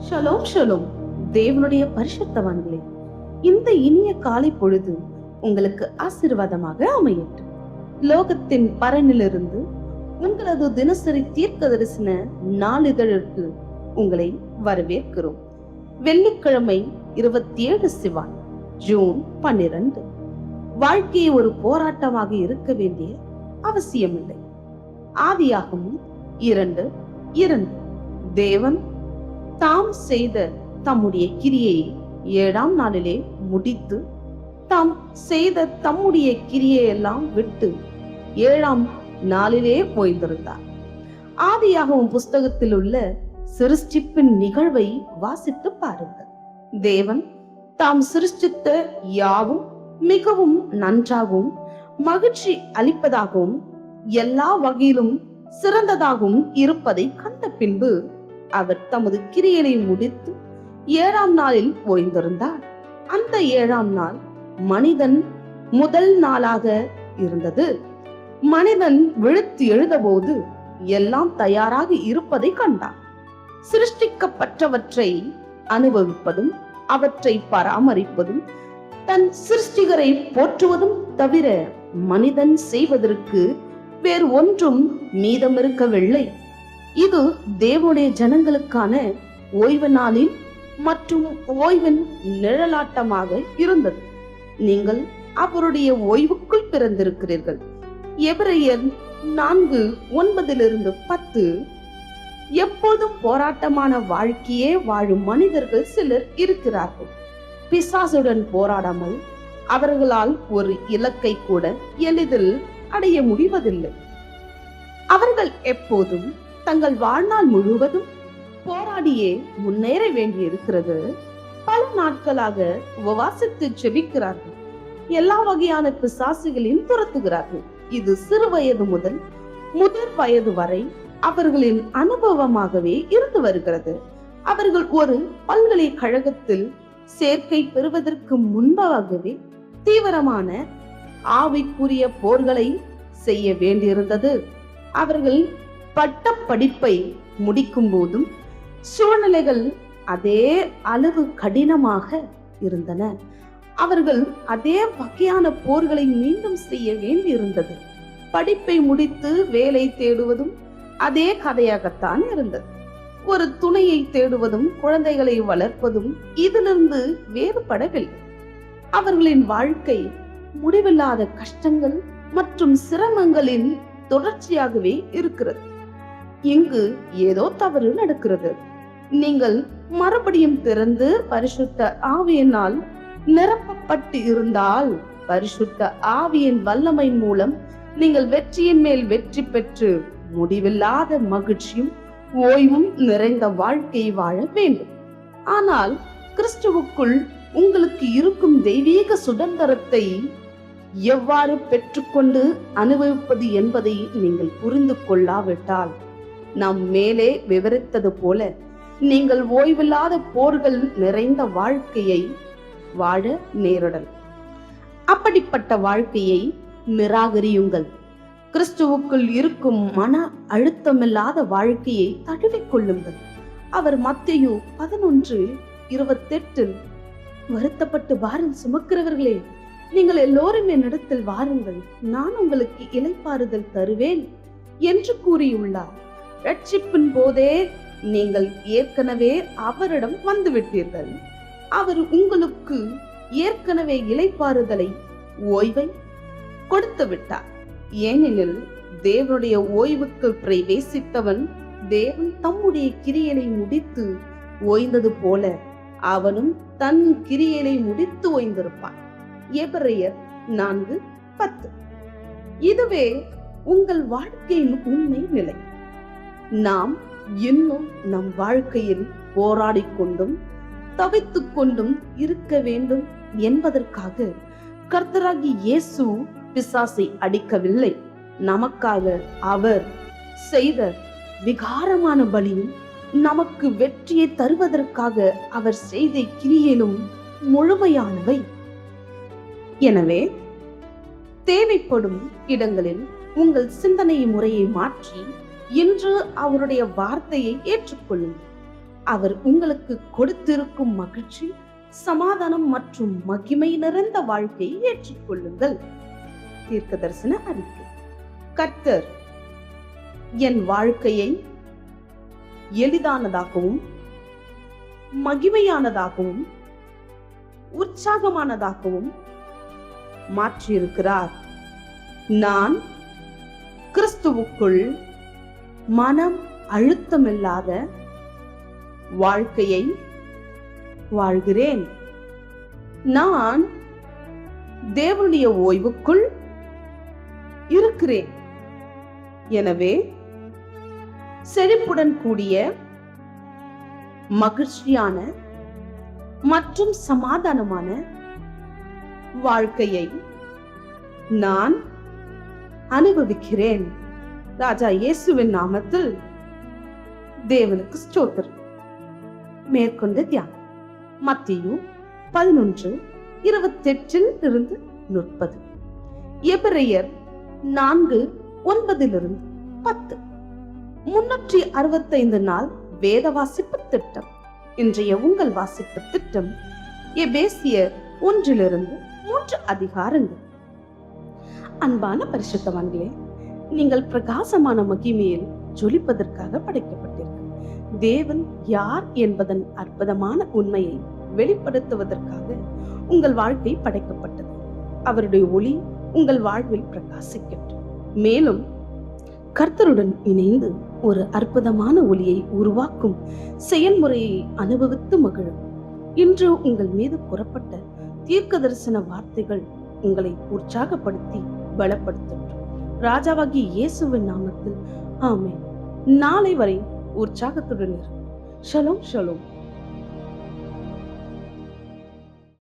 Shalom shalom. தேவனுடைய பரிசுத்தவான்களே, இந்த இனிய காலை பொழுது உங்களுக்கு ஆசீர்வாதமாக அமையட்டும். லோகத்தின் பரனிலிருந்து உங்களது தினசரி தீர்க்க தரிசன நாளிதழிற்கு உங்களை வரவேற்கிறோம். வெள்ளிக்கிழமை 27 சிவான், ஜூன் 12. வாழ்க்கை ஒரு போராட்டமாக இருக்க வேண்டிய அவசியமில்லை. ஆதியாகமம் 2:2. தேவன் தாம் செய்த தம்முடைய கிரியையை 7ஆம் நாளிலே முடித்து, தாம் செய்த தம்முடைய கிரியையெல்லாம் விட்டு 7ஆம் நாளிலே ஓய்ந்திருந்தார். ஆதியாகமம் புஸ்தகத்தில் உள்ள சிருஷ்டிப்பின் நிகழ்வை வாசித்து பாருங்கள். தேவன் தாம் சிருஷ்டித்த யாவும் மிகவும் நன்றாகவும் மகிழ்ச்சி அளிப்பதாகவும் எல்லா வகையிலும் சிறந்ததாகவும் இருப்பதை கண்ட பின்பு அவர் தமது கிரியையை முடித்து 7ஆம் நாளில் ஓய்ந்திருந்தார். அந்த 7ஆம் நாள் மனிதன் முதல் நாளாக இருந்தது. மனிதன் விழித்து எழுந்தபோது எல்லாம் தயாராக இருப்பதை கண்டார். சிருஷ்டிக்கப்பட்டவற்றை அனுபவிப்பதும் அவற்றை பராமரிப்பதும் தன் சிருஷ்டிகரை போற்றுவதும் தவிர மனிதன் செய்வதற்கு வேறு ஒன்றும் மீதம் இருக்கவில்லை. இது தேவனுடைய ஜனங்களுக்கான ஓய்வு நாளில் மற்றும் ஓய்வின் நிழலாட்டமாக இருந்தது. நீங்கள் அவருடைய ஓய்வுக்குள் பிறந்திருக்கிறீர்கள். எபிரேயர் 4:9-10. எப்போதும் போராட்டமான வாழ்க்கையே வாழும் மனிதர்கள் சிலர் இருக்கிறார்கள். பிசாசுடன் போராடாமல் அவர்களால் ஒரு இலக்கை கூட எளிதில் அடைய முடிவதில்லை. அவர்கள் எப்போதும் தங்கள் வாழ்நாள் முழுவதும் போராடியே முன்னேற வேண்டியிருக்கிறது. பல நாட்களாக உபவாசித்து ஜெபிக்கிறார்கள். எல்லா வகையான பிசாசுகளையும் துரத்துகிறார்கள். இது சிறு வயது முதல் முதிர் வயது வரை அவர்களின் அனுபவமாகவே இருந்து வருகிறது. அவர்கள் ஒரு பல்கலைக்கழகத்தில் சேர்க்கை பெறுவதற்கு முன்பாகவே தீவிரமான ஆவிக்குரிய போர்களை செய்ய வேண்டியிருந்தது. அவர்கள் பட்ட படிப்பை முடிக்கும் போதும் சூழ்நிலைகள் அதே அளவு கடினமாக இருந்தன. அவர்கள் அதே வகையான போர்களை மீண்டும் செய்ய வேண்டியிருந்தது. படிப்பை முடித்து வேலை தேடுவதும் அதே கதையாகத்தான் இருந்தது. ஒரு துணையை தேடுவதும் குழந்தைகளை வளர்ப்பதும் இதிலிருந்து வேறுபடவில்லை. அவர்களின் வாழ்க்கை முடிவில்லாத கஷ்டங்கள் மற்றும் சிரமங்களின் தொடர்ச்சியாகவே இருக்கிறது. இங்கு ஏதோ தவறு நடக்கிறது. நீங்கள் மறுபடியும் திறந்து பரிசுத்த ஆவியினால் நிரப்பப்பட்டு இருந்தால், பரிசுத்த ஆவியின் வல்லமை மூலம் நீங்கள் வெற்றியின் மேல் வெற்றி பெற்று முடிவில்லாத மகிழ்ச்சியும் ஓய்வும் நிறைந்த வாழ்க்கையை வாழ வேண்டும். ஆனால் கிறிஸ்துவுக்குள் உங்களுக்கு இருக்கும் தெய்வீக சுதந்திரத்தை எவ்வாறு பெற்றுக்கொண்டு அனுபவிப்பது என்பதை நீங்கள் புரிந்து கொள்ளாவிட்டால், நாம் மேலே விவரித்தது போல நீங்கள் ஓய்வில்லாத போர்கள் நிறைந்த வாழ்க்கையை வாழ நேரிடல். அப்படிப்பட்ட வாழ்க்கையை நிராகரியுங்கள். கிறிஸ்துவுக்குள் இருக்கும் மன அழுத்தமில்லாத வாழ்க்கையை தழுவிக்கொள்ளுங்கள். அவர் மத்தேயு 11:28 வருத்தப்பட்டு பாரம் சுமக்கிறவர்களே, நீங்கள் எல்லோரும் என்னிடத்தில் வாருங்கள், நான் உங்களுக்கு இளைப்பாறுதல் தருவேன் என்று கூறியுள்ளார். ரட்சிப்பின் போதே நீங்கள் ஏற்கனவே அவரிடம் வந்துவிட்டீர்கள். அவர் உங்களுக்கு ஏற்கனவே இளைப்பாறுதலை, ஓய்வை கொடுத்து விட்டார். ஏனெனில் தேவனுடைய ஓய்வுக்கு பிரவேசித்தவன் தேவன் தம்முடைய கிரியையை முடித்து ஓய்ந்தது போல அவனும் தன் கிரியையை முடித்து ஓய்ந்திருப்பான். எபிரேயர் 4:10. இதுவே உங்கள் வாழ்க்கையின் உண்மை நிலை. நாம் இன்னும் நம் வாழ்க்கையில் போராடிக் கொண்டும் தவித்துக் கொண்டும் இருக்க வேண்டும் என்பதற்காக கர்த்தராகிய இயேசு பிசாசை அடிக்கவில்லை. நமக்காக அவர் செய்த விகாரமான பலியும் நமக்கு வெற்றியை தருவதற்காக அவர் செய்த கிரியையிலும் முழுமையானவை. எனவே தேவைப்படும் இடங்களில் உங்கள் சிந்தனை முறையை மாற்றி இன்று அவருடைய வார்த்தையை ஏற்றுக்கொள்ளுங்கள். அவர் உங்களுக்கு கொடுத்திருக்கும் மகிழ்ச்சி, சமாதானம் மற்றும் மகிமை நிறைந்த வாழ்க்கையை ஏற்றுக்கொள்ளுங்கள். தீர்க்கதரிசன அறிக்கை. கர்த்தர் என் வாழ்க்கையை எளிதானதாகவும் மகிமையானதாகவும் உற்சாகமானதாகவும் மாற்றியிருக்கிறார். நான் கிறிஸ்துவுக்குள் மனம் அழுத்தமில்லாத வாழ்க்கையை வாழ்கிறேன். நான் தேவனுடைய ஓய்வுக்குள் இருக்கிறேன். எனவே செழிப்புடன் கூடிய மகிழ்ச்சியான மற்றும் சமாதானமான வாழ்க்கையை நான் அனுபவிக்கிறேன். ராஜா இயேசுவின் நாமத்தில் தேவனுக்கு ஸ்தோத்திரம். மேற்கொண்ட தியானம் மத்தேயு 11:28-30, எபிரெயர் 4:9-10. 365 நாள் வேத வாசிப்பு திட்டம். இன்றைய உங்கள் வாசிப்பு திட்டம் எபேசியர் 1-3 அதிகாரங்கள். அன்பான பரிசுத்தவான்களே, நீங்கள் பிரகாசமான மகிமையில் ஜொலிப்பதற்காக படைக்கப்பட்டீர்கள். தேவன் யார் என்பதன் அற்புதமான உண்மையை வெளிப்படுத்துவதற்காக உங்கள் வாழ்க்கை படைக்கப்பட்டது. அவருடைய ஒளி உங்கள் வாழ்வில் பிரகாசிக்கட்டும். மேலும் கர்த்தருடன் இணைந்து ஒரு அற்புதமான ஒளியை உருவாக்கும் செயல்முறையை அனுபவித்து மகிழும். இன்று உங்கள் மீது புறப்பட்ட தீர்க்க தரிசன வார்த்தைகள் உங்களை உற்சாகப்படுத்தி பலப்படுத்தட்டும். ராஜாவாகிய இயேசுவின் நாமத்தில் ஆமென். நாளை வரை உற்சாகத்துடன் இரு. Shalom shalom.